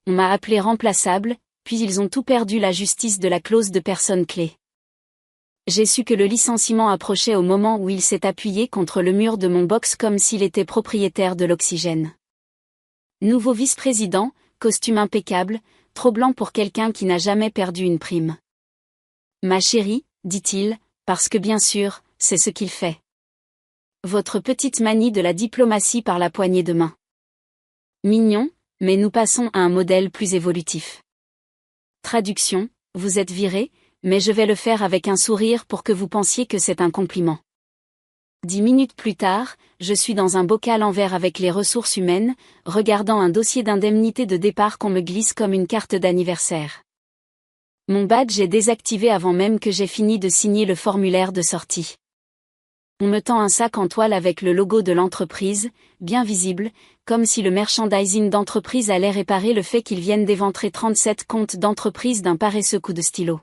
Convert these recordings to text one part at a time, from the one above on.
on m'a appelé remplaçable, puis ils ont tout perdu la justice de la clause de personne clé. J'ai su que le licenciement approchait au moment où il s'est appuyé contre le mur de mon box comme s'il était propriétaire de l'oxygène. Nouveau vice-président, costume impeccable, trop blanc pour quelqu'un qui n'a jamais perdu une prime. Ma chérie, dit-il, parce que bien sûr, c'est ce qu'il fait. Votre petite manie de la diplomatie par la poignée de main. Mignon, mais nous passons à un modèle plus évolutif. Traduction, vous êtes viré, mais je vais le faire avec un sourire pour que vous pensiez que c'est un compliment. 10 minutes plus tard, je suis dans un bocal en verre avec les ressources humaines, regardant un dossier d'indemnité de départ qu'on me glisse comme une carte d'anniversaire. Mon badge est désactivé avant même que j'ai fini de signer le formulaire de sortie. On me tend un sac en toile avec le logo de l'entreprise, bien visible, comme si le merchandising d'entreprise allait réparer le fait qu'ils viennent d'éventrer 37 comptes d'entreprise d'un paresseux coup de stylo.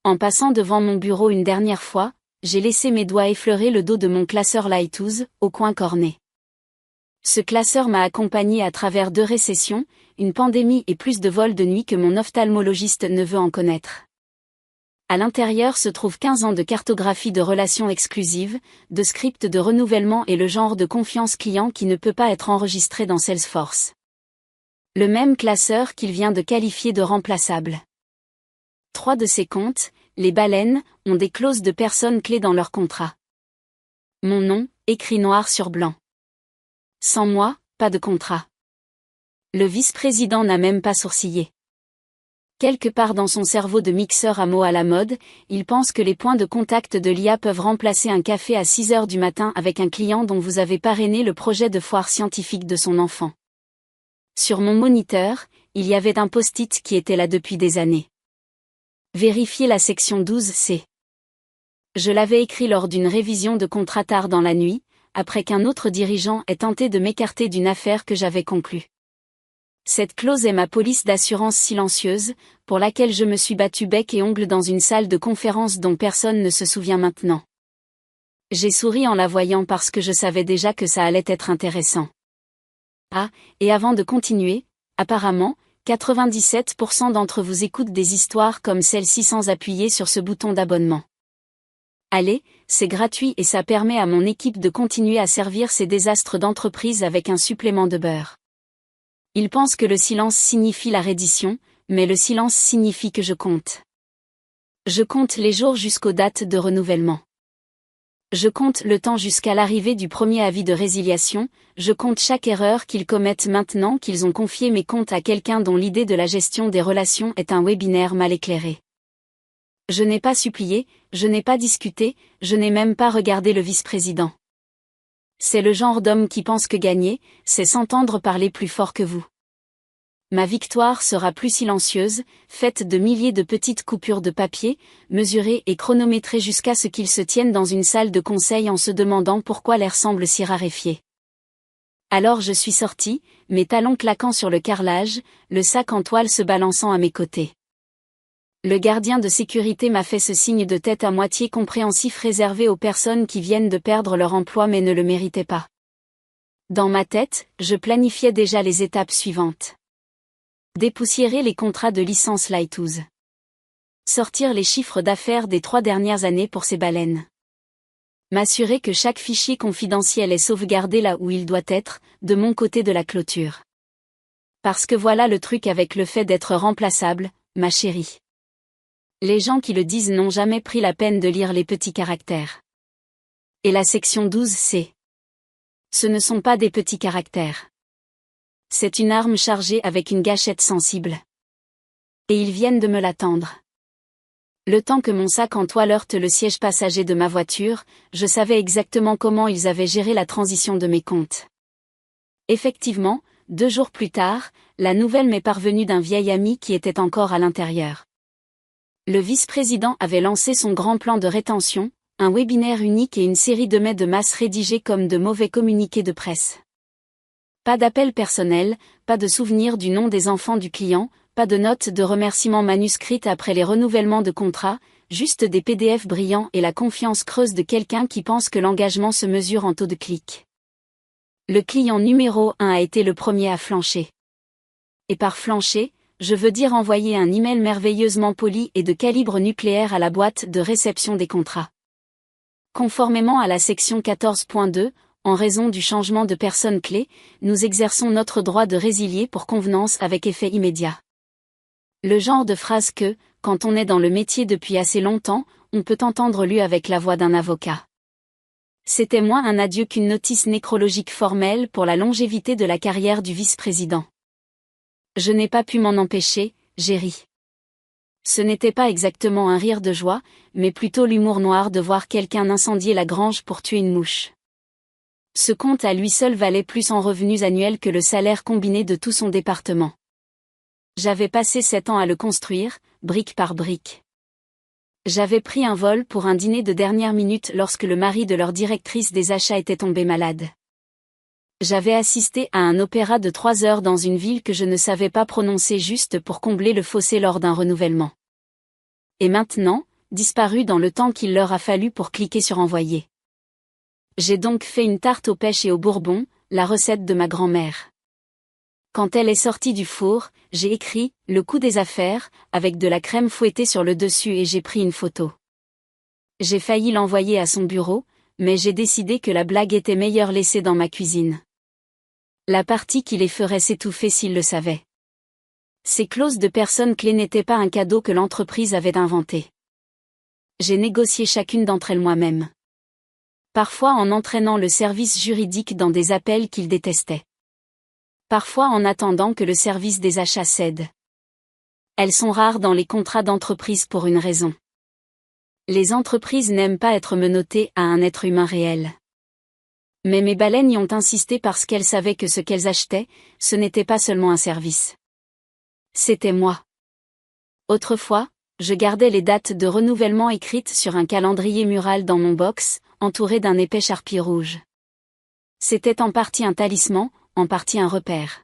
En passant devant mon bureau une dernière fois, j'ai laissé mes doigts effleurer le dos de mon classeur Lighthouse, au coin corné. Ce classeur m'a accompagné à travers 2 récessions, une pandémie et plus de vols de nuit que mon ophtalmologiste ne veut en connaître. À l'intérieur se trouvent 15 ans de cartographie de relations exclusives, de scripts de renouvellement et le genre de confiance client qui ne peut pas être enregistré dans Salesforce. Le même classeur qu'il vient de qualifier de remplaçable. 3 de ces comptes, les baleines, ont des clauses de personnes clés dans leur contrat. Mon nom, écrit noir sur blanc. Sans moi, pas de contrat. Le vice-président n'a même pas sourcillé. Quelque part dans son cerveau de mixeur à mots à la mode, il pense que les points de contact de l'IA peuvent remplacer un café à 6 heures du matin avec un client dont vous avez parrainé le projet de foire scientifique de son enfant. Sur mon moniteur, il y avait un post-it qui était là depuis des années. Vérifiez la section 12C. Je l'avais écrit lors d'une révision de contrat tard dans la nuit, après qu'un autre dirigeant ait tenté de m'écarter d'une affaire que j'avais conclue. Cette clause est ma police d'assurance silencieuse, pour laquelle je me suis battu bec et ongle dans une salle de conférence dont personne ne se souvient maintenant. J'ai souri en la voyant parce que je savais déjà que ça allait être intéressant. Ah, et avant de continuer, apparemment, 97% d'entre vous écoutent des histoires comme celle-ci sans appuyer sur ce bouton d'abonnement. Allez, c'est gratuit et ça permet à mon équipe de continuer à servir ces désastres d'entreprise avec un supplément de beurre. Ils pensent que le silence signifie la reddition, mais le silence signifie que je compte. Je compte les jours jusqu'aux dates de renouvellement. Je compte le temps jusqu'à l'arrivée du premier avis de résiliation, je compte chaque erreur qu'ils commettent maintenant qu'ils ont confié mes comptes à quelqu'un dont l'idée de la gestion des relations est un webinaire mal éclairé. Je n'ai pas supplié, je n'ai pas discuté, je n'ai même pas regardé le vice-président. C'est le genre d'homme qui pense que gagner, c'est s'entendre parler plus fort que vous. Ma victoire sera plus silencieuse, faite de milliers de petites coupures de papier, mesurées et chronométrées jusqu'à ce qu'ils se tiennent dans une salle de conseil en se demandant pourquoi l'air semble si raréfié. Alors je suis sorti, mes talons claquant sur le carrelage, le sac en toile se balançant à mes côtés. Le gardien de sécurité m'a fait ce signe de tête à moitié compréhensif réservé aux personnes qui viennent de perdre leur emploi mais ne le méritaient pas. Dans ma tête, je planifiais déjà les étapes suivantes. Dépoussiérer les contrats de licence Lighthouse. Sortir les chiffres d'affaires des 3 dernières années pour ces baleines. M'assurer que chaque fichier confidentiel est sauvegardé là où il doit être, de mon côté de la clôture. Parce que voilà le truc avec le fait d'être remplaçable, ma chérie. Les gens qui le disent n'ont jamais pris la peine de lire les petits caractères. Et la section 12C. Ce ne sont pas des petits caractères. C'est une arme chargée avec une gâchette sensible. Et ils viennent de me l'attendre. Le temps que mon sac en toile heurte le siège passager de ma voiture, je savais exactement comment ils avaient géré la transition de mes comptes. Effectivement, 2 jours plus tard, la nouvelle m'est parvenue d'un vieil ami qui était encore à l'intérieur. Le vice-président avait lancé son grand plan de rétention, un webinaire unique et une série de mails de masse rédigés comme de mauvais communiqués de presse. Pas d'appel personnel, pas de souvenir du nom des enfants du client, pas de notes de remerciement manuscrites après les renouvellements de contrat, juste des PDF brillants et la confiance creuse de quelqu'un qui pense que l'engagement se mesure en taux de clic. Le client numéro 1 a été le premier à flancher. Et par flancher, je veux dire envoyer un email merveilleusement poli et de calibre nucléaire à la boîte de réception des contrats. Conformément à la section 14.2, en raison du changement de personne clé, nous exerçons notre droit de résilier pour convenance avec effet immédiat. Le genre de phrase que, quand on est dans le métier depuis assez longtemps, on peut entendre lue avec la voix d'un avocat. C'était moins un adieu qu'une notice nécrologique formelle pour la longévité de la carrière du vice-président. Je n'ai pas pu m'en empêcher, j'ai ri. Ce n'était pas exactement un rire de joie, mais plutôt l'humour noir de voir quelqu'un incendier la grange pour tuer une mouche. Ce compte à lui seul valait plus en revenus annuels que le salaire combiné de tout son département. J'avais passé 7 ans à le construire, brique par brique. J'avais pris un vol pour un dîner de dernière minute lorsque le mari de leur directrice des achats était tombé malade. J'avais assisté à un opéra de 3 heures dans une ville que je ne savais pas prononcer juste pour combler le fossé lors d'un renouvellement. Et maintenant, disparu dans le temps qu'il leur a fallu pour cliquer sur envoyer. J'ai donc fait une tarte aux pêches et au bourbon, la recette de ma grand-mère. Quand elle est sortie du four, j'ai écrit « Le coup des affaires » avec de la crème fouettée sur le dessus et j'ai pris une photo. J'ai failli l'envoyer à son bureau, mais j'ai décidé que la blague était meilleure laissée dans ma cuisine. La partie qui les ferait s'étouffer s'ils le savaient. Ces clauses de personnes clés n'étaient pas un cadeau que l'entreprise avait inventé. J'ai négocié chacune d'entre elles moi-même. Parfois en entraînant le service juridique dans des appels qu'ils détestaient. Parfois en attendant que le service des achats cède. Elles sont rares dans les contrats d'entreprise pour une raison. Les entreprises n'aiment pas être menottées à un être humain réel. Mais mes baleines y ont insisté parce qu'elles savaient que ce qu'elles achetaient, ce n'était pas seulement un service. C'était moi. Autrefois, je gardais les dates de renouvellement écrites sur un calendrier mural dans mon box, entouré d'un épais charpie rouge. C'était en partie un talisman, en partie un repère.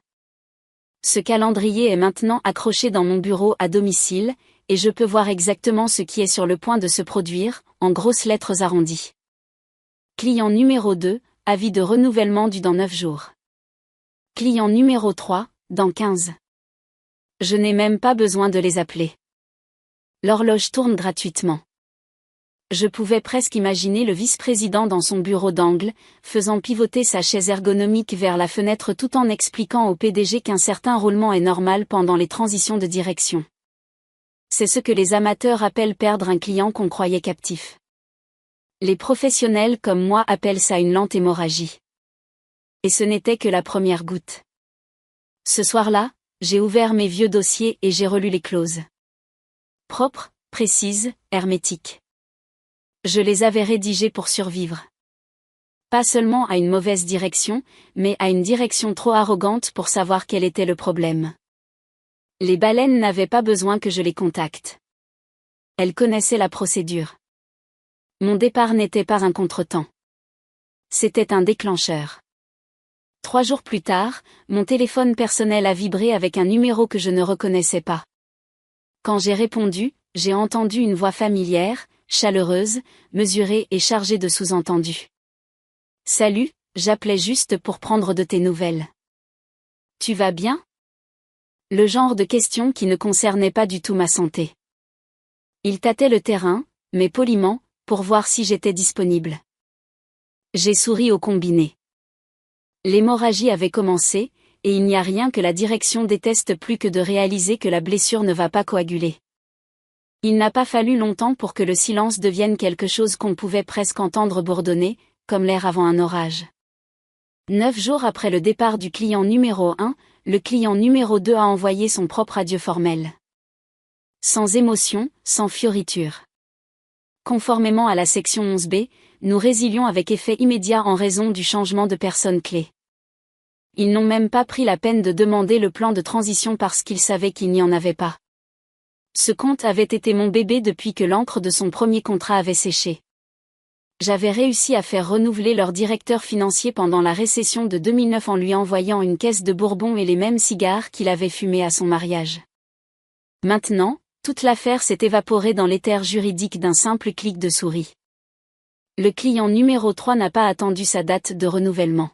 Ce calendrier est maintenant accroché dans mon bureau à domicile, et je peux voir exactement ce qui est sur le point de se produire, en grosses lettres arrondies. Client numéro 2, avis de renouvellement dû dans 9 jours. Client numéro 3, dans 15. Je n'ai même pas besoin de les appeler. L'horloge tourne gratuitement. Je pouvais presque imaginer le vice-président dans son bureau d'angle, faisant pivoter sa chaise ergonomique vers la fenêtre tout en expliquant au PDG qu'un certain roulement est normal pendant les transitions de direction. C'est ce que les amateurs appellent perdre un client qu'on croyait captif. Les professionnels comme moi appellent ça une lente hémorragie. Et ce n'était que la première goutte. Ce soir-là, j'ai ouvert mes vieux dossiers et j'ai relu les clauses. Propres, précises, hermétiques. Je les avais rédigées pour survivre. Pas seulement à une mauvaise direction, mais à une direction trop arrogante pour savoir quel était le problème. Les baleines n'avaient pas besoin que je les contacte. Elles connaissaient la procédure. Mon départ n'était pas un contretemps. C'était un déclencheur. 3 jours plus tard, mon téléphone personnel a vibré avec un numéro que je ne reconnaissais pas. Quand j'ai répondu, j'ai entendu une voix familière, chaleureuse, mesurée et chargée de sous-entendus. « Salut, j'appelais juste pour prendre de tes nouvelles. Tu vas bien ?» Le genre de question qui ne concernait pas du tout ma santé. Il tâtait le terrain, mais poliment, pour voir si j'étais disponible. J'ai souri au combiné. L'hémorragie avait commencé, et il n'y a rien que la direction déteste plus que de réaliser que la blessure ne va pas coaguler. Il n'a pas fallu longtemps pour que le silence devienne quelque chose qu'on pouvait presque entendre bourdonner, comme l'air avant un orage. 9 jours après le départ du client numéro 1, le client numéro 2 a envoyé son propre adieu formel. Sans émotion, sans fioriture. Conformément à la section 11b, nous résilions avec effet immédiat en raison du changement de personne clé. Ils n'ont même pas pris la peine de demander le plan de transition parce qu'ils savaient qu'il n'y en avait pas. Ce compte avait été mon bébé depuis que l'encre de son premier contrat avait séché. J'avais réussi à faire renouveler leur directeur financier pendant la récession de 2009 en lui envoyant une caisse de bourbon et les mêmes cigares qu'il avait fumés à son mariage. Maintenant, toute l'affaire s'est évaporée dans l'éther juridique d'un simple clic de souris. Le client numéro 3 n'a pas attendu sa date de renouvellement.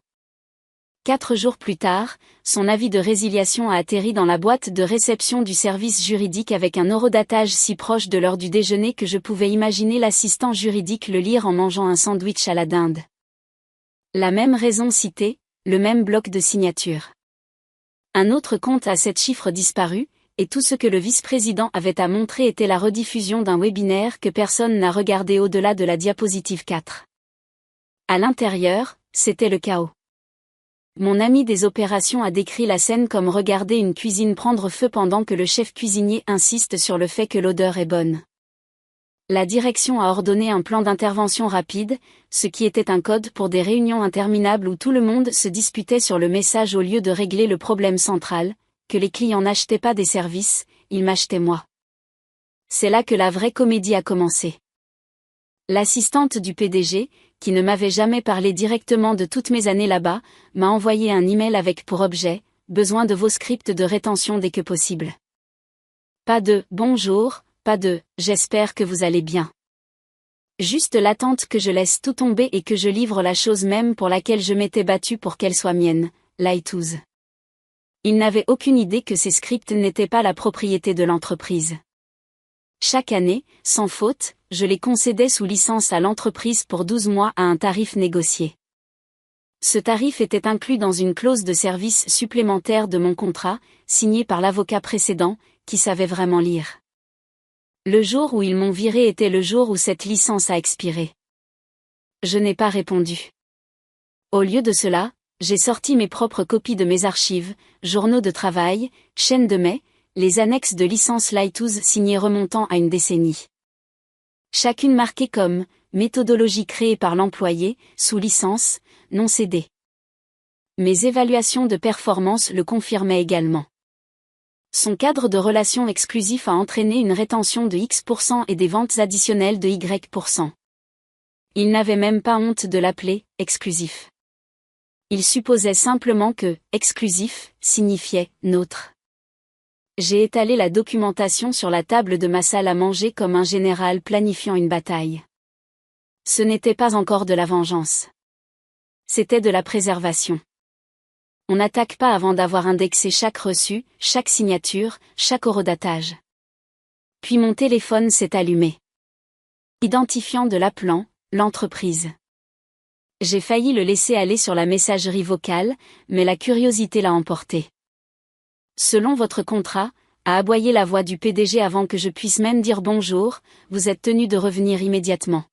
4 jours plus tard, son avis de résiliation a atterri dans la boîte de réception du service juridique avec un horodatage si proche de l'heure du déjeuner que je pouvais imaginer l'assistant juridique le lire en mangeant un sandwich à la dinde. La même raison citée, le même bloc de signature. Un autre compte à 7 chiffres disparu, et tout ce que le vice-président avait à montrer était la rediffusion d'un webinaire que personne n'a regardé au-delà de la diapositive 4. À l'intérieur, c'était le chaos. Mon ami des opérations a décrit la scène comme regarder une cuisine prendre feu pendant que le chef cuisinier insiste sur le fait que l'odeur est bonne. La direction a ordonné un plan d'intervention rapide, ce qui était un code pour des réunions interminables où tout le monde se disputait sur le message au lieu de régler le problème central, que les clients n'achetaient pas des services, ils m'achetaient moi. C'est là que la vraie comédie a commencé. L'assistante du PDG, qui ne m'avait jamais parlé directement de toutes mes années là-bas, m'a envoyé un email avec pour objet « Besoin de vos scripts de rétention dès que possible ». Pas de « Bonjour », pas de « J'espère que vous allez bien ». Juste l'attente que je laisse tout tomber et que je livre la chose même pour laquelle je m'étais battu pour qu'elle soit mienne, Lighthouse. Il n'avait aucune idée que ces scripts n'étaient pas la propriété de l'entreprise. Chaque année, sans faute, je les concédais sous licence à l'entreprise pour 12 mois à un tarif négocié. Ce tarif était inclus dans une clause de service supplémentaire de mon contrat, signé par l'avocat précédent, qui savait vraiment lire. Le jour où ils m'ont viré était le jour où cette licence a expiré. Je n'ai pas répondu. Au lieu de cela, j'ai sorti mes propres copies de mes archives, journaux de travail, chaînes de mai, les annexes de licence Lighthouse signées remontant à une décennie. Chacune marquée comme « méthodologie créée par l'employé, sous licence, non cédée ». Mes évaluations de performance le confirmaient également. Son cadre de relations exclusif a entraîné une rétention de X% et des ventes additionnelles de Y%. Il n'avait même pas honte de l'appeler « exclusif ». Il supposait simplement que « exclusif » signifiait « nôtre ». J'ai étalé la documentation sur la table de ma salle à manger comme un général planifiant une bataille. Ce n'était pas encore de la vengeance. C'était de la préservation. On n'attaque pas avant d'avoir indexé chaque reçu, chaque signature, chaque horodatage. Puis mon téléphone s'est allumé. Identifiant de l'appelant, l'entreprise. J'ai failli le laisser aller sur la messagerie vocale, mais la curiosité l'a emporté. Selon votre contrat, a aboyé la voix du PDG avant que je puisse même dire bonjour, vous êtes tenu de revenir immédiatement.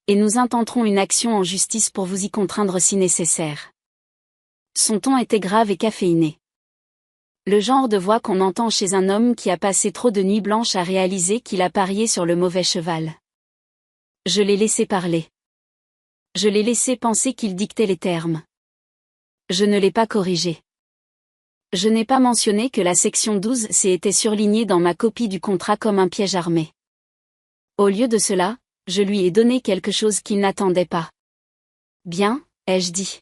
Et nous intenterons une action en justice pour vous y contraindre si nécessaire. Son ton était grave et caféiné. Le genre de voix qu'on entend chez un homme qui a passé trop de nuits blanches à réaliser qu'il a parié sur le mauvais cheval. Je l'ai laissé parler. Je l'ai laissé penser qu'il dictait les termes. Je ne l'ai pas corrigé. Je n'ai pas mentionné que la section 12C était surlignée dans ma copie du contrat comme un piège armé. Au lieu de cela, je lui ai donné quelque chose qu'il n'attendait pas. Bien, ai-je dit.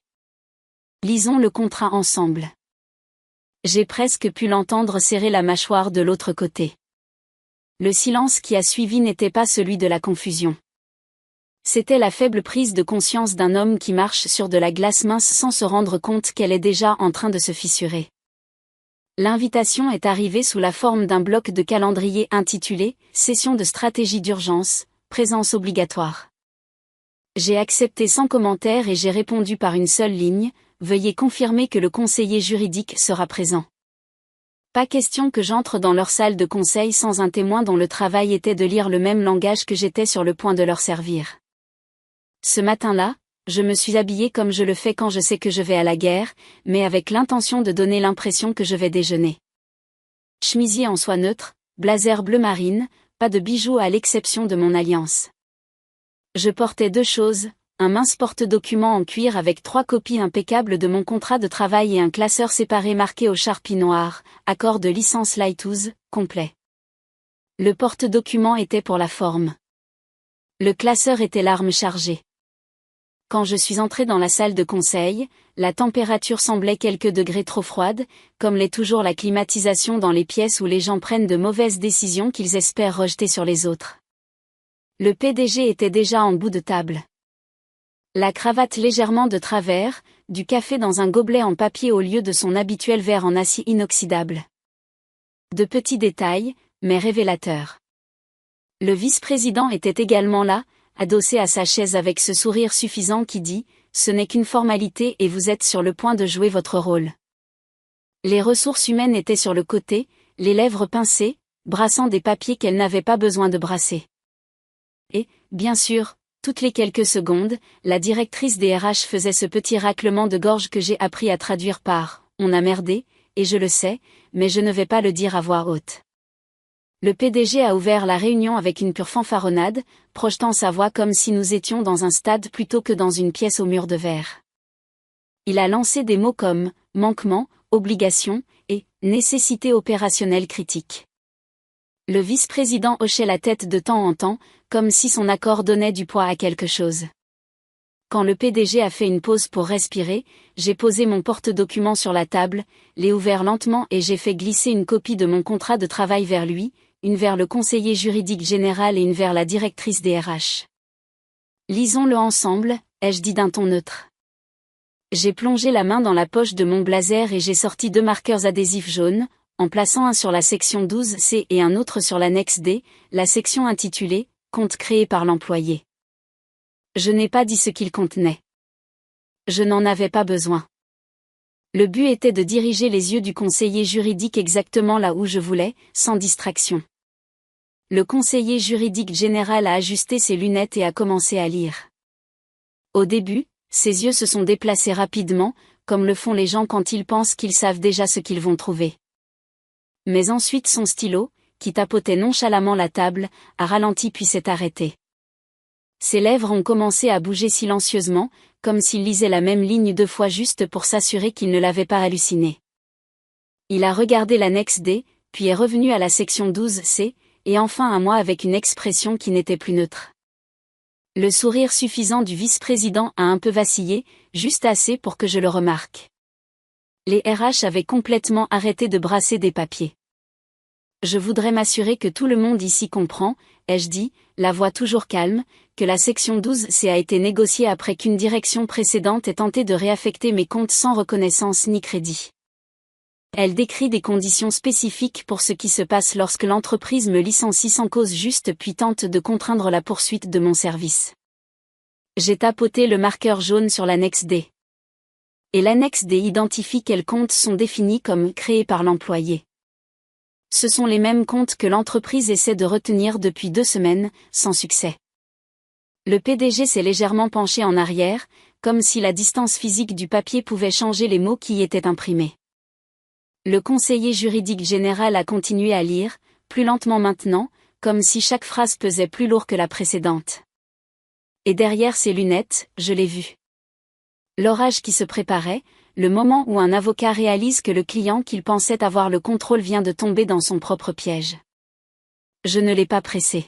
Lisons le contrat ensemble. J'ai presque pu l'entendre serrer la mâchoire de l'autre côté. Le silence qui a suivi n'était pas celui de la confusion. C'était la faible prise de conscience d'un homme qui marche sur de la glace mince sans se rendre compte qu'elle est déjà en train de se fissurer. L'invitation est arrivée sous la forme d'un bloc de calendrier intitulé « Session de stratégie d'urgence, présence obligatoire ». J'ai accepté sans commentaire et j'ai répondu par une seule ligne « Veuillez confirmer que le conseiller juridique sera présent ». Pas question que j'entre dans leur salle de conseil sans un témoin dont le travail était de lire le même langage que j'étais sur le point de leur servir. Ce matin-là, je me suis habillée comme je le fais quand je sais que je vais à la guerre, mais avec l'intention de donner l'impression que je vais déjeuner. Chemisier en soie neutre, blazer bleu marine, pas de bijoux à l'exception de mon alliance. Je portais 2 choses, un mince porte-document en cuir avec 3 copies impeccables de mon contrat de travail et un classeur séparé marqué au charpie noir, accord de licence Lighthouse, complet. Le porte-document était pour la forme. Le classeur était l'arme chargée. Quand je suis entrée dans la salle de conseil, la température semblait quelques degrés trop froide, comme l'est toujours la climatisation dans les pièces où les gens prennent de mauvaises décisions qu'ils espèrent rejeter sur les autres. Le PDG était déjà en bout de table. La cravate légèrement de travers, du café dans un gobelet en papier au lieu de son habituel verre en acier inoxydable. De petits détails, mais révélateurs. Le vice-président était également là, adossé à sa chaise avec ce sourire suffisant qui dit « Ce n'est qu'une formalité et vous êtes sur le point de jouer votre rôle ». Les ressources humaines étaient sur le côté, les lèvres pincées, brassant des papiers qu'elle n'avait pas besoin de brasser. Et, bien sûr, toutes les quelques secondes, la directrice des RH faisait ce petit raclement de gorge que j'ai appris à traduire par « On a merdé », et je le sais, mais je ne vais pas le dire à voix haute. Le PDG a ouvert la réunion avec une pure fanfaronnade, projetant sa voix comme si nous étions dans un stade plutôt que dans une pièce au mur de verre. Il a lancé des mots comme « manquement »,« obligation » et « nécessité opérationnelle critique ». Le vice-président hochait la tête de temps en temps, comme si son accord donnait du poids à quelque chose. Quand le PDG a fait une pause pour respirer, j'ai posé mon porte-documents sur la table, l'ai ouvert lentement et j'ai fait glisser une copie de mon contrat de travail vers lui, une vers le conseiller juridique général et une vers la directrice des RH. Lisons-le ensemble, ai-je dit d'un ton neutre. J'ai plongé la main dans la poche de mon blazer et j'ai sorti 2 marqueurs adhésifs jaunes, en plaçant un sur la section 12C et un autre sur l'annexe D, la section intitulée « Compte créé par l'employé ». Je n'ai pas dit ce qu'il contenait. Je n'en avais pas besoin. Le but était de diriger les yeux du conseiller juridique exactement là où je voulais, sans distraction. Le conseiller juridique général a ajusté ses lunettes et a commencé à lire. Au début, ses yeux se sont déplacés rapidement, comme le font les gens quand ils pensent qu'ils savent déjà ce qu'ils vont trouver. Mais ensuite son stylo, qui tapotait nonchalamment la table, a ralenti puis s'est arrêté. Ses lèvres ont commencé à bouger silencieusement, comme s'il lisait la même ligne 2 fois juste pour s'assurer qu'il ne l'avait pas halluciné. Il a regardé l'annexe D, puis est revenu à la section 12C, et enfin à moi avec une expression qui n'était plus neutre. Le sourire suffisant du vice-président a un peu vacillé, juste assez pour que je le remarque. Les RH avaient complètement arrêté de brasser des papiers. Je voudrais m'assurer que tout le monde ici comprend, ai-je dit, la voix toujours calme, que la section 12C a été négociée après qu'une direction précédente ait tenté de réaffecter mes comptes sans reconnaissance ni crédit. Elle décrit des conditions spécifiques pour ce qui se passe lorsque l'entreprise me licencie sans cause juste puis tente de contraindre la poursuite de mon service. J'ai tapoté le marqueur jaune sur l'annexe D. Et l'annexe D identifie quels comptes sont définis comme créés par l'employé. Ce sont les mêmes comptes que l'entreprise essaie de retenir depuis 2 semaines, sans succès. Le PDG s'est légèrement penché en arrière, comme si la distance physique du papier pouvait changer les mots qui y étaient imprimés. Le conseiller juridique général a continué à lire, plus lentement maintenant, comme si chaque phrase pesait plus lourd que la précédente. Et derrière ses lunettes, je l'ai vu. L'orage qui se préparait, le moment où un avocat réalise que le client qu'il pensait avoir le contrôle vient de tomber dans son propre piège. Je ne l'ai pas pressé.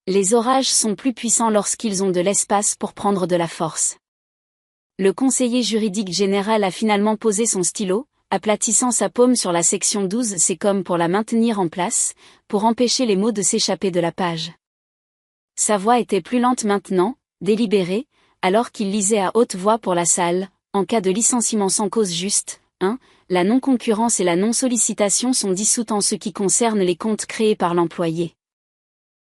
Les orages sont plus puissants lorsqu'ils ont de l'espace pour prendre de la force. Le conseiller juridique général a finalement posé son stylo, aplatissant sa paume sur la section 12, c'est comme pour la maintenir en place, pour empêcher les mots de s'échapper de la page. Sa voix était plus lente maintenant, délibérée, alors qu'il lisait à haute voix pour la salle, en cas de licenciement sans cause juste, 1. La non-concurrence et la non-sollicitation sont dissoutes en ce qui concerne les comptes créés par l'employé.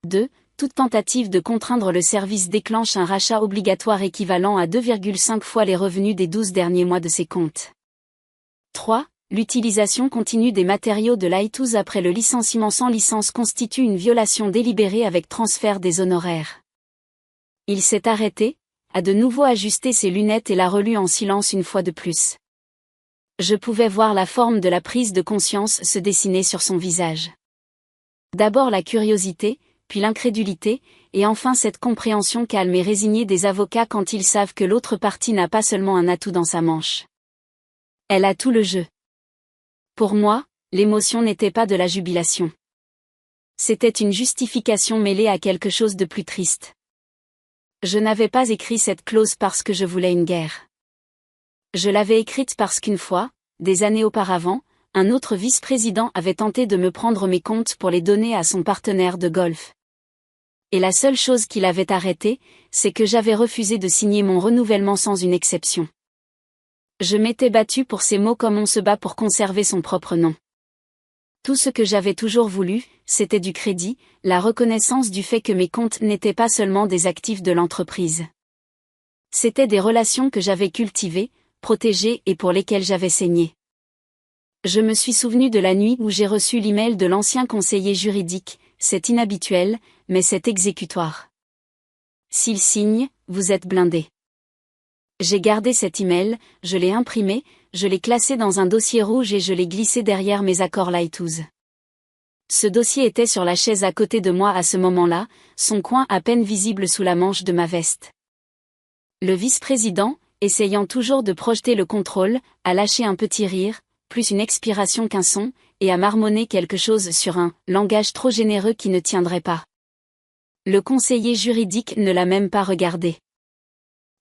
2. Toute tentative de contraindre le service déclenche un rachat obligatoire équivalent à 2,5 fois les revenus des 12 derniers mois de ses comptes. 3. L'utilisation continue des matériaux de l'iTools après le licenciement sans licence constitue une violation délibérée avec transfert des honoraires. Il s'est arrêté, a de nouveau ajusté ses lunettes et l'a relu en silence une fois de plus. Je pouvais voir la forme de la prise de conscience se dessiner sur son visage. D'abord la curiosité, puis l'incrédulité, et enfin cette compréhension calme et résignée des avocats quand ils savent que l'autre partie n'a pas seulement un atout dans sa manche. Elle a tout le jeu. Pour moi, l'émotion n'était pas de la jubilation. C'était une justification mêlée à quelque chose de plus triste. Je n'avais pas écrit cette clause parce que je voulais une guerre. Je l'avais écrite parce qu'une fois, des années auparavant, un autre vice-président avait tenté de me prendre mes comptes pour les donner à son partenaire de golf. Et la seule chose qui l'avait arrêté, c'est que j'avais refusé de signer mon renouvellement sans une exception. Je m'étais battu pour ces mots comme on se bat pour conserver son propre nom. Tout ce que j'avais toujours voulu, c'était du crédit, la reconnaissance du fait que mes comptes n'étaient pas seulement des actifs de l'entreprise. C'étaient des relations que j'avais cultivées, protégées et pour lesquelles j'avais saigné. Je me suis souvenu de la nuit où j'ai reçu l'email de l'ancien conseiller juridique, c'est inhabituel, mais c'est exécutoire. S'il signe, vous êtes blindé. J'ai gardé cet email, je l'ai imprimé, je l'ai classé dans un dossier rouge et je l'ai glissé derrière mes accords Lighthouse. Ce dossier était sur la chaise à côté de moi à ce moment-là, son coin à peine visible sous la manche de ma veste. Le vice-président, essayant toujours de projeter le contrôle, a lâché un petit rire, plus une expiration qu'un son, et a marmonné quelque chose sur un langage trop généreux qui ne tiendrait pas. Le conseiller juridique ne l'a même pas regardé.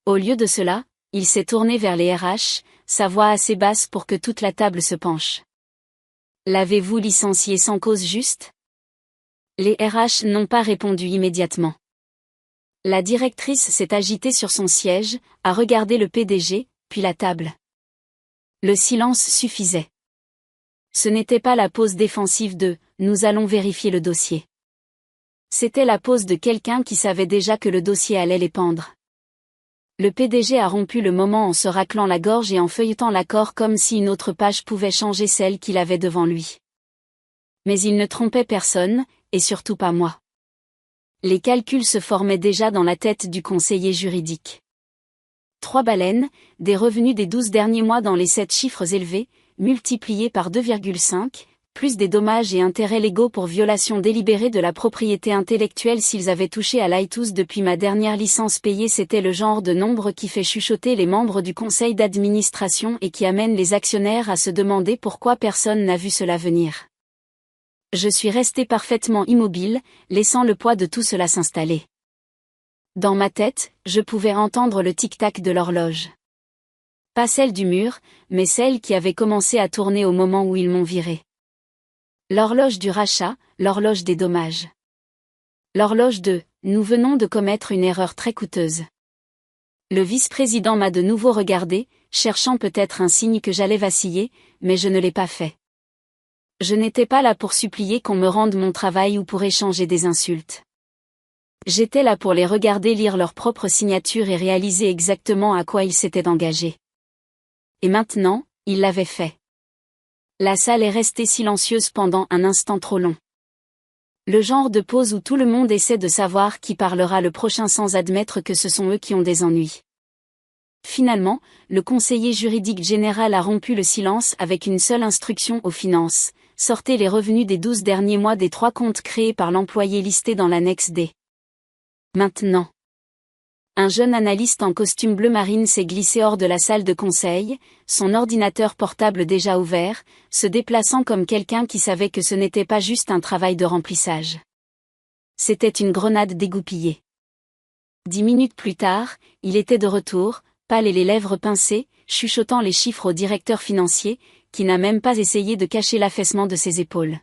Au lieu de cela, il s'est tourné vers les RH, sa voix assez basse pour que toute la table se penche. L'avez-vous licencié sans cause juste ? Les RH n'ont pas répondu immédiatement. La directrice s'est agitée sur son siège, a regardé le PDG, puis la table. Le silence suffisait. Ce n'était pas la pose défensive de « nous allons vérifier le dossier ». C'était la pose de quelqu'un qui savait déjà que le dossier allait les pendre. Le PDG a rompu le moment en se raclant la gorge et en feuilletant l'accord comme si une autre page pouvait changer celle qu'il avait devant lui. Mais il ne trompait personne, et surtout pas moi. Les calculs se formaient déjà dans la tête du conseiller juridique. 3 baleines, des revenus des 12 derniers mois dans les 7 chiffres élevés, multipliés par 2,5, plus des dommages et intérêts légaux pour violation délibérée de la propriété intellectuelle s'ils avaient touché à Lighthouse depuis ma dernière licence payée. C'était le genre de nombre qui fait chuchoter les membres du conseil d'administration et qui amène les actionnaires à se demander pourquoi personne n'a vu cela venir. Je suis resté parfaitement immobile, laissant le poids de tout cela s'installer. Dans ma tête, je pouvais entendre le tic-tac de l'horloge. Pas celle du mur, mais celle qui avait commencé à tourner au moment où ils m'ont viré. L'horloge du rachat, l'horloge des dommages. L'horloge de « nous venons de commettre une erreur très coûteuse ». Le vice-président m'a de nouveau regardé, cherchant peut-être un signe que j'allais vaciller, mais je ne l'ai pas fait. Je n'étais pas là pour supplier qu'on me rende mon travail ou pour échanger des insultes. J'étais là pour les regarder lire leur propre signature et réaliser exactement à quoi ils s'étaient engagés. Et maintenant, ils l'avaient fait. La salle est restée silencieuse pendant un instant trop long. Le genre de pause où tout le monde essaie de savoir qui parlera le prochain sans admettre que ce sont eux qui ont des ennuis. Finalement, le conseiller juridique général a rompu le silence avec une seule instruction aux finances. Sortez les revenus des 12 derniers mois des 3 comptes créés par l'employé listé dans l'annexe D. Maintenant. Un jeune analyste en costume bleu marine s'est glissé hors de la salle de conseil, son ordinateur portable déjà ouvert, se déplaçant comme quelqu'un qui savait que ce n'était pas juste un travail de remplissage. C'était une grenade dégoupillée. 10 minutes plus tard, il était de retour, pâle et les lèvres pincées, chuchotant les chiffres au directeur financier, qui n'a même pas essayé de cacher l'affaissement de ses épaules.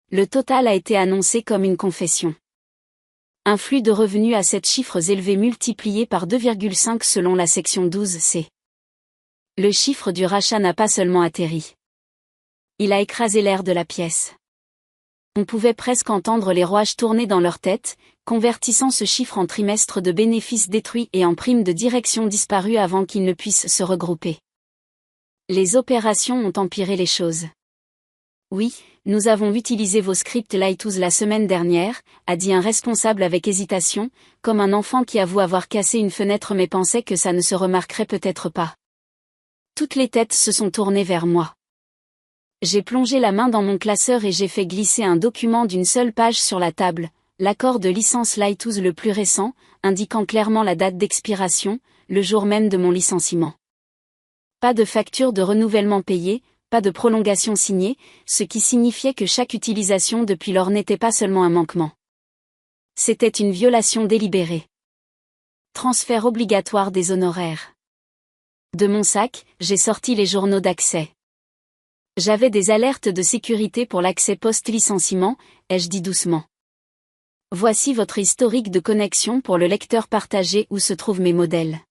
Le total a été annoncé comme une confession. Un flux de revenus à 7 chiffres élevés multiplié par 2,5 selon la section 12C. Le chiffre du rachat n'a pas seulement atterri. Il a écrasé l'air de la pièce. On pouvait presque entendre les rouages tourner dans leur tête, convertissant ce chiffre en trimestre de bénéfices détruits et en primes de direction disparues avant qu'ils ne puissent se regrouper. Les opérations ont empiré les choses. Oui, nous avons utilisé vos scripts Lighthouse la semaine dernière, a dit un responsable avec hésitation, comme un enfant qui avoue avoir cassé une fenêtre mais pensait que ça ne se remarquerait peut-être pas. Toutes les têtes se sont tournées vers moi. J'ai plongé la main dans mon classeur et j'ai fait glisser un document d'une seule page sur la table, l'accord de licence Lighthouse le plus récent, indiquant clairement la date d'expiration, le jour même de mon licenciement. Pas de facture de renouvellement payée, pas de prolongation signée, ce qui signifiait que chaque utilisation depuis lors n'était pas seulement un manquement. C'était une violation délibérée. Transfert obligatoire des honoraires. De mon sac, j'ai sorti les journaux d'accès. J'avais des alertes de sécurité pour l'accès post-licenciement, ai-je dit doucement. Voici votre historique de connexion pour le lecteur partagé où se trouvent mes modèles.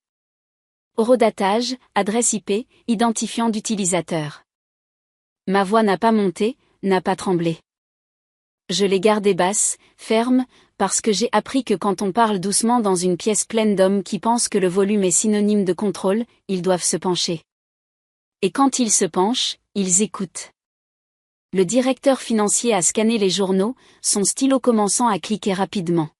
Horodatage, adresse IP, identifiant d'utilisateur. Ma voix n'a pas monté, n'a pas tremblé. Je l'ai gardée basse, ferme, parce que j'ai appris que quand on parle doucement dans une pièce pleine d'hommes qui pensent que le volume est synonyme de contrôle, ils doivent se pencher. Et quand ils se penchent, ils écoutent. Le directeur financier a scanné les journaux, son stylo commençant à cliquer rapidement.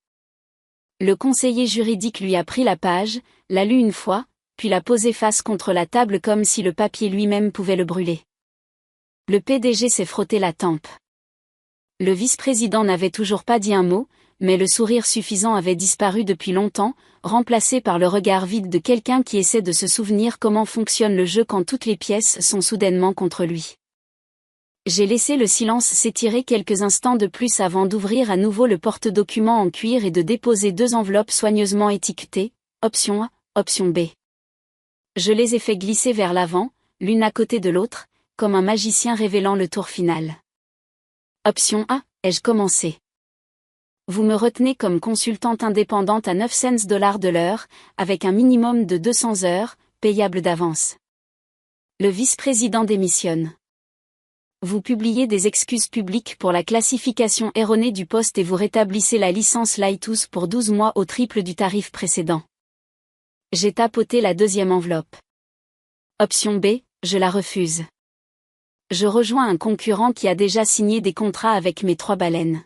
Le conseiller juridique lui a pris la page, l'a lu une fois, puis l'a posée face contre la table comme si le papier lui-même pouvait le brûler. Le PDG s'est frotté la tempe. Le vice-président n'avait toujours pas dit un mot, mais le sourire suffisant avait disparu depuis longtemps, remplacé par le regard vide de quelqu'un qui essaie de se souvenir comment fonctionne le jeu quand toutes les pièces sont soudainement contre lui. J'ai laissé le silence s'étirer quelques instants de plus avant d'ouvrir à nouveau le porte-documents en cuir et de déposer 2 enveloppes soigneusement étiquetées, option A, option B. Je les ai fait glisser vers l'avant, l'une à côté de l'autre, comme un magicien révélant le tour final. Option A, ai-je commencé? Vous me retenez comme consultante indépendante à 9 cents $ de l'heure, avec un minimum de 200 heures, payable d'avance. Le vice-président démissionne. Vous publiez des excuses publiques pour la classification erronée du poste et vous rétablissez la licence Lighthouse pour 12 mois au triple du tarif précédent. J'ai tapoté la 2e enveloppe. Option B, je la refuse. Je rejoins un concurrent qui a déjà signé des contrats avec mes 3 baleines.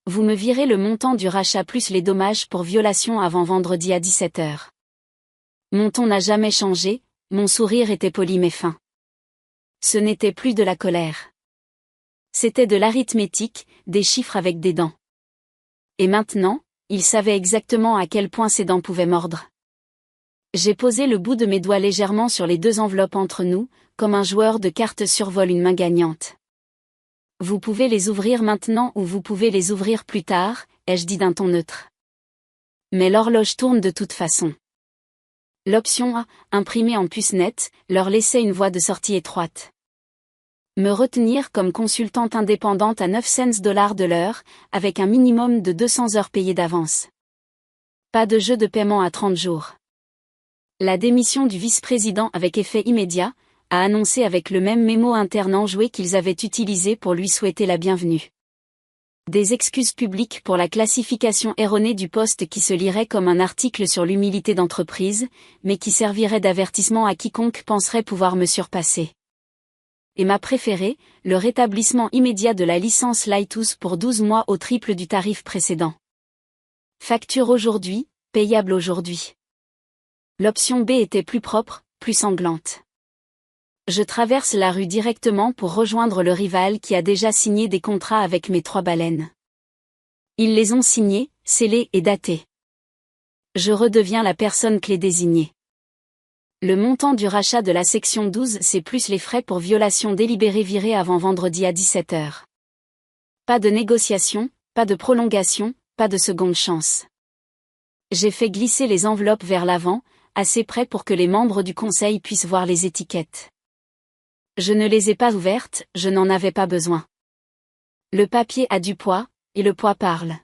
Vous me virez le montant du rachat plus les dommages pour violation avant vendredi à 17 h. Mon ton n'a jamais changé, mon sourire était poli mais fin. Ce n'était plus de la colère. C'était de l'arithmétique, des chiffres avec des dents. Et maintenant, il savait exactement à quel point ses dents pouvaient mordre. J'ai posé le bout de mes doigts légèrement sur les 2 enveloppes entre nous, comme un joueur de cartes survole une main gagnante. Vous pouvez les ouvrir maintenant ou vous pouvez les ouvrir plus tard, ai-je dit d'un ton neutre. Mais l'horloge tourne de toute façon. L'option A, imprimée en puce nette, leur laissait une voie de sortie étroite. Me retenir comme consultante indépendante à 9 cents $ de l'heure, avec un minimum de 200 heures payées d'avance. Pas de jeu de paiement à 30 jours. La démission du vice-président avec effet immédiat, a annoncé avec le même mémo interne enjoué qu'ils avaient utilisé pour lui souhaiter la bienvenue. Des excuses publiques pour la classification erronée du poste qui se lirait comme un article sur l'humilité d'entreprise, mais qui servirait d'avertissement à quiconque penserait pouvoir me surpasser. Et ma préférée, le rétablissement immédiat de la licence Lighthouse pour 12 mois au triple du tarif précédent. Facture aujourd'hui, payable aujourd'hui. L'option B était plus propre, plus sanglante. Je traverse la rue directement pour rejoindre le rival qui a déjà signé des contrats avec mes 3 baleines. Ils les ont signés, scellés et datés. Je redeviens la personne clé désignée. Le montant du rachat de la section 12 c'est plus les frais pour violation délibérée virés avant vendredi à 17 h. Pas de négociation, pas de prolongation, pas de seconde chance. J'ai fait glisser les enveloppes vers l'avant, assez près pour que les membres du conseil puissent voir les étiquettes. Je ne les ai pas ouvertes, je n'en avais pas besoin. Le papier a du poids, et le poids parle.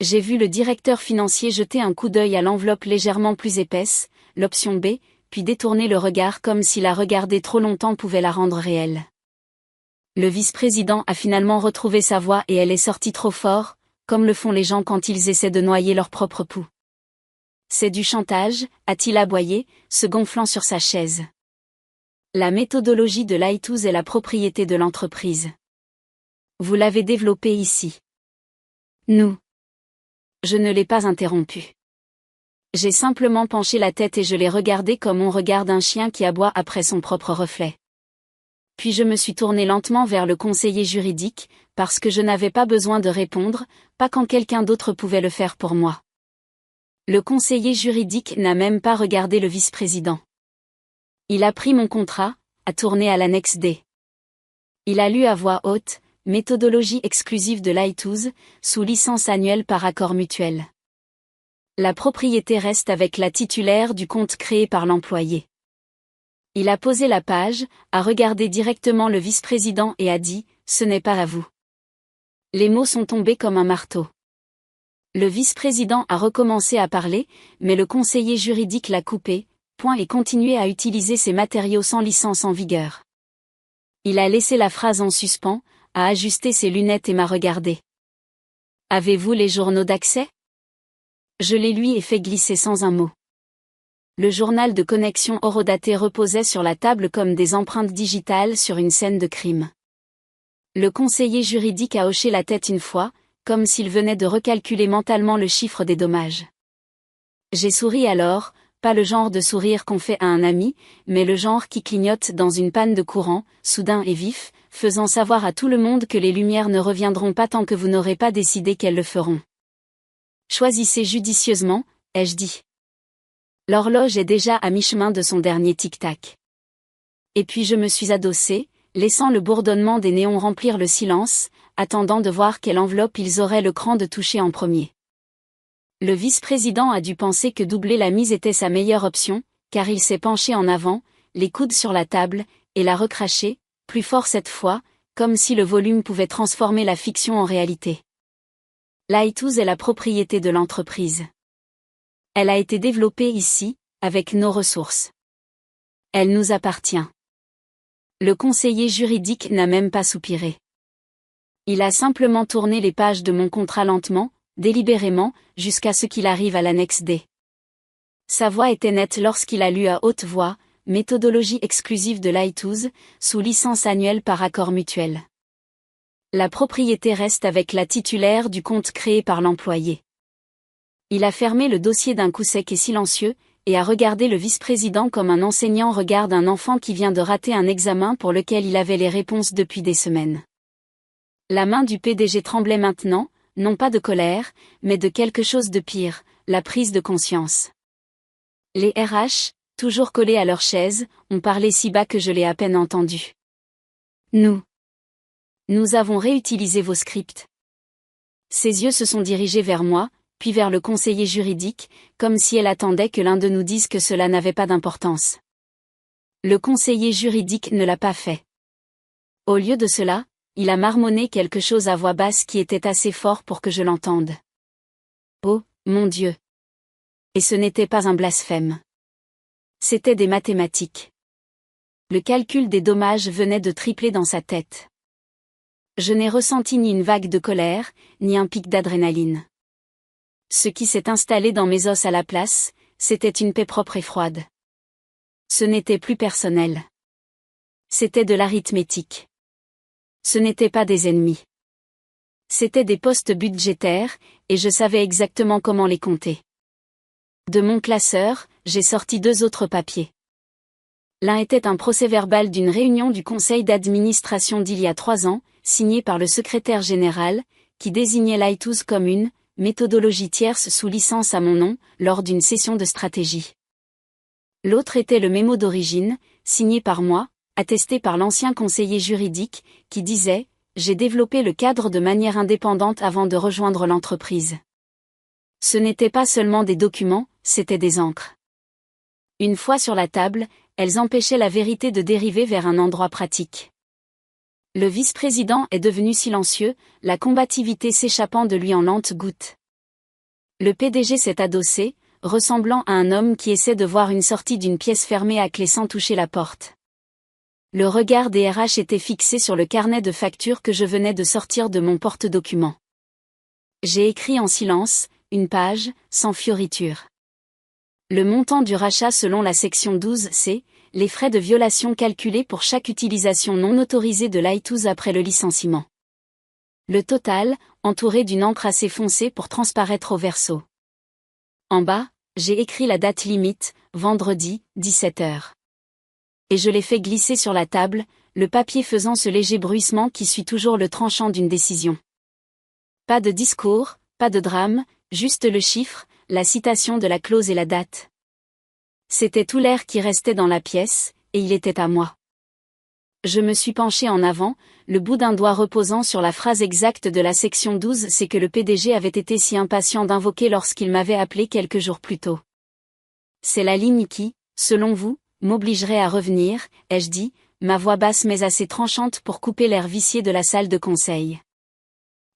J'ai vu le directeur financier jeter un coup d'œil à l'enveloppe légèrement plus épaisse, l'option B, puis détourner le regard comme si la regarder trop longtemps pouvait la rendre réelle. Le vice-président a finalement retrouvé sa voix et elle est sortie trop fort, comme le font les gens quand ils essaient de noyer leur propre pouls. C'est du chantage, a-t-il aboyé, se gonflant sur sa chaise. La méthodologie de Lighthouse est la propriété de l'entreprise. Vous l'avez développée ici. Nous. Je ne l'ai pas interrompu. J'ai simplement penché la tête et je l'ai regardé comme on regarde un chien qui aboie après son propre reflet. Puis je me suis tourné lentement vers le conseiller juridique, parce que je n'avais pas besoin de répondre, pas quand quelqu'un d'autre pouvait le faire pour moi. Le conseiller juridique n'a même pas regardé le vice-président. Il a pris mon contrat, a tourné à l'annexe D. Il a lu à voix haute, méthodologie exclusive de Lighthouse, sous licence annuelle par accord mutuel. La propriété reste avec la titulaire du compte créé par l'employé. Il a posé la page, a regardé directement le vice-président et a dit « Ce n'est pas à vous ». Les mots sont tombés comme un marteau. Le vice-président a recommencé à parler, mais le conseiller juridique l'a coupé, et continué à utiliser ces matériaux sans licence en vigueur. Il a laissé la phrase en suspens, a ajusté ses lunettes et m'a regardé. Avez-vous les journaux d'accès? Je les lui ai fait glisser sans un mot. Le journal de connexion horodaté reposait sur la table comme des empreintes digitales sur une scène de crime. Le conseiller juridique a hoché la tête une fois, comme s'il venait de recalculer mentalement le chiffre des dommages. J'ai souri alors, pas le genre de sourire qu'on fait à un ami, mais le genre qui clignote dans une panne de courant, soudain et vif, faisant savoir à tout le monde que les lumières ne reviendront pas tant que vous n'aurez pas décidé qu'elles le feront. Choisissez judicieusement, ai-je dit. L'horloge est déjà à mi-chemin de son dernier tic-tac. Et puis je me suis adossé, laissant le bourdonnement des néons remplir le silence, attendant de voir quelle enveloppe ils auraient le cran de toucher en premier. Le vice-président a dû penser que doubler la mise était sa meilleure option, car il s'est penché en avant, les coudes sur la table, et l'a recraché, plus fort cette fois, comme si le volume pouvait transformer la fiction en réalité. Lighthouse est la propriété de l'entreprise. Elle a été développée ici, avec nos ressources. Elle nous appartient. Le conseiller juridique n'a même pas soupiré. Il a simplement tourné les pages de mon contrat lentement, délibérément, jusqu'à ce qu'il arrive à l'annexe D. Sa voix était nette lorsqu'il a lu à haute voix, méthodologie exclusive de Lighthouse, sous licence annuelle par accord mutuel. La propriété reste avec la titulaire du compte créé par l'employé. Il a fermé le dossier d'un coup sec et silencieux, et a regardé le vice-président comme un enseignant regarde un enfant qui vient de rater un examen pour lequel il avait les réponses depuis des semaines. La main du PDG tremblait maintenant, non pas de colère, mais de quelque chose de pire, la prise de conscience. Les RH, toujours collés à leur chaise, ont parlé si bas que je l'ai à peine entendu. Nous avons réutilisé vos scripts. Ses yeux se sont dirigés vers moi, puis vers le conseiller juridique, comme si elle attendait que l'un de nous dise que cela n'avait pas d'importance. Le conseiller juridique ne l'a pas fait. Au lieu de cela, il a marmonné quelque chose à voix basse qui était assez fort pour que je l'entende. Oh, mon Dieu! Et ce n'était pas un blasphème. C'était des mathématiques. Le calcul des dommages venait de tripler dans sa tête. Je n'ai ressenti ni une vague de colère, ni un pic d'adrénaline. Ce qui s'est installé dans mes os à la place, c'était une paix propre et froide. Ce n'était plus personnel. C'était de l'arithmétique. Ce n'étaient pas des ennemis. C'étaient des postes budgétaires, et je savais exactement comment les compter. De mon classeur, j'ai sorti 2 autres papiers. L'un était un procès-verbal d'une réunion du conseil d'administration d'il y a 3 ans, signé par le secrétaire général, qui désignait Lighthouse comme une méthodologie tierce sous licence à mon nom, lors d'une session de stratégie. L'autre était le mémo d'origine, signé par moi, attesté par l'ancien conseiller juridique, qui disait « J'ai développé le cadre de manière indépendante avant de rejoindre l'entreprise ». Ce n'étaient pas seulement des documents, c'étaient des encres. Une fois sur la table, elles empêchaient la vérité de dériver vers un endroit pratique. Le vice-président est devenu silencieux, la combativité s'échappant de lui en lentes gouttes. Le PDG s'est adossé, ressemblant à un homme qui essaie de voir une sortie d'une pièce fermée à clé sans toucher la porte. Le regard des RH était fixé sur le carnet de factures que je venais de sortir de mon porte-documents. J'ai écrit en silence, une page, sans fioriture. Le montant du rachat selon la section 12C, les frais de violation calculés pour chaque utilisation non autorisée de Lighthouse après le licenciement. Le total, entouré d'une encre assez foncée pour transparaître au verso. En bas, j'ai écrit la date limite, vendredi, 17h. Et je l'ai fait glisser sur la table, le papier faisant ce léger bruissement qui suit toujours le tranchant d'une décision. Pas de discours, pas de drame, juste le chiffre, la citation de la clause et la date. C'était tout l'air qui restait dans la pièce, et il était à moi. Je me suis penché en avant, le bout d'un doigt reposant sur la phrase exacte de la section 12, c'est que le PDG avait été si impatient d'invoquer lorsqu'il m'avait appelé quelques jours plus tôt. C'est la ligne qui, selon vous, m'obligerait à revenir, ai-je dit, ma voix basse mais assez tranchante pour couper l'air vicié de la salle de conseil.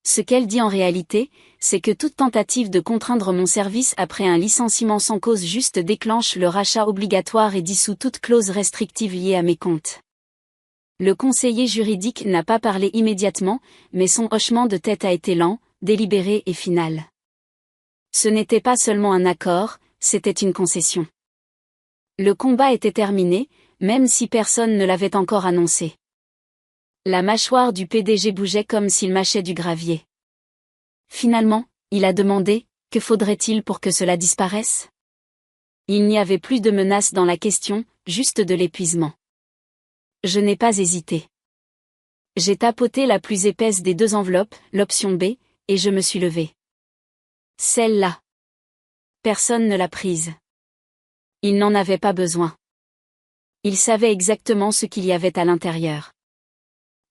Ce qu'elle dit en réalité, c'est que toute tentative de contraindre mon service après un licenciement sans cause juste déclenche le rachat obligatoire et dissout toute clause restrictive liée à mes comptes. Le conseiller juridique n'a pas parlé immédiatement, mais son hochement de tête a été lent, délibéré et final. Ce n'était pas seulement un accord, c'était une concession. Le combat était terminé, même si personne ne l'avait encore annoncé. La mâchoire du PDG bougeait comme s'il mâchait du gravier. Finalement, il a demandé, que faudrait-il pour que cela disparaisse ? Il n'y avait plus de menace dans la question, juste de l'épuisement. Je n'ai pas hésité. J'ai tapoté la plus épaisse des deux enveloppes, l'option B, et je me suis levé. Celle-là. Personne ne l'a prise. Il n'en avait pas besoin. Il savait exactement ce qu'il y avait à l'intérieur.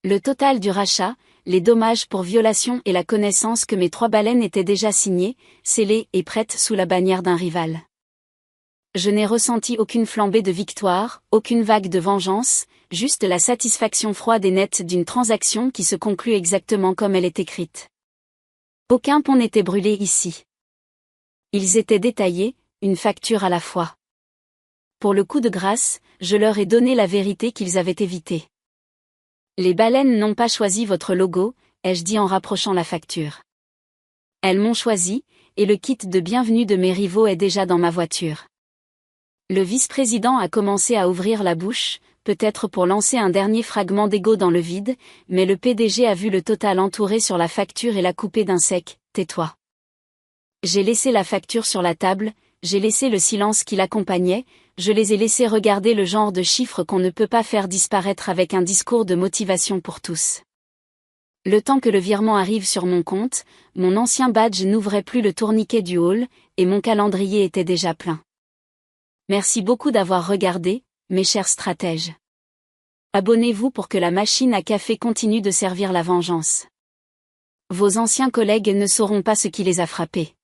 Le total du rachat, les dommages pour violation et la connaissance que mes 3 baleines étaient déjà signées, scellées et prêtes sous la bannière d'un rival. Je n'ai ressenti aucune flambée de victoire, aucune vague de vengeance, juste la satisfaction froide et nette d'une transaction qui se conclut exactement comme elle est écrite. Aucun pont n'était brûlé ici. Ils étaient détaillés, une facture à la fois. Pour le coup de grâce, je leur ai donné la vérité qu'ils avaient évitée. Les baleines n'ont pas choisi votre logo, ai-je dit en rapprochant la facture. Elles m'ont choisi, et le kit de bienvenue de mes rivaux est déjà dans ma voiture. Le vice-président a commencé à ouvrir la bouche, peut-être pour lancer un dernier fragment d'ego dans le vide, mais le PDG a vu le total entouré sur la facture et l'a coupé d'un sec, tais-toi. J'ai laissé la facture sur la table, j'ai laissé le silence qui l'accompagnait, je les ai laissés regarder le genre de chiffres qu'on ne peut pas faire disparaître avec un discours de motivation pour tous. Le temps que le virement arrive sur mon compte, mon ancien badge n'ouvrait plus le tourniquet du hall, et mon calendrier était déjà plein. Merci beaucoup d'avoir regardé, mes chers stratèges. Abonnez-vous pour que la machine à café continue de servir la vengeance. Vos anciens collègues ne sauront pas ce qui les a frappés.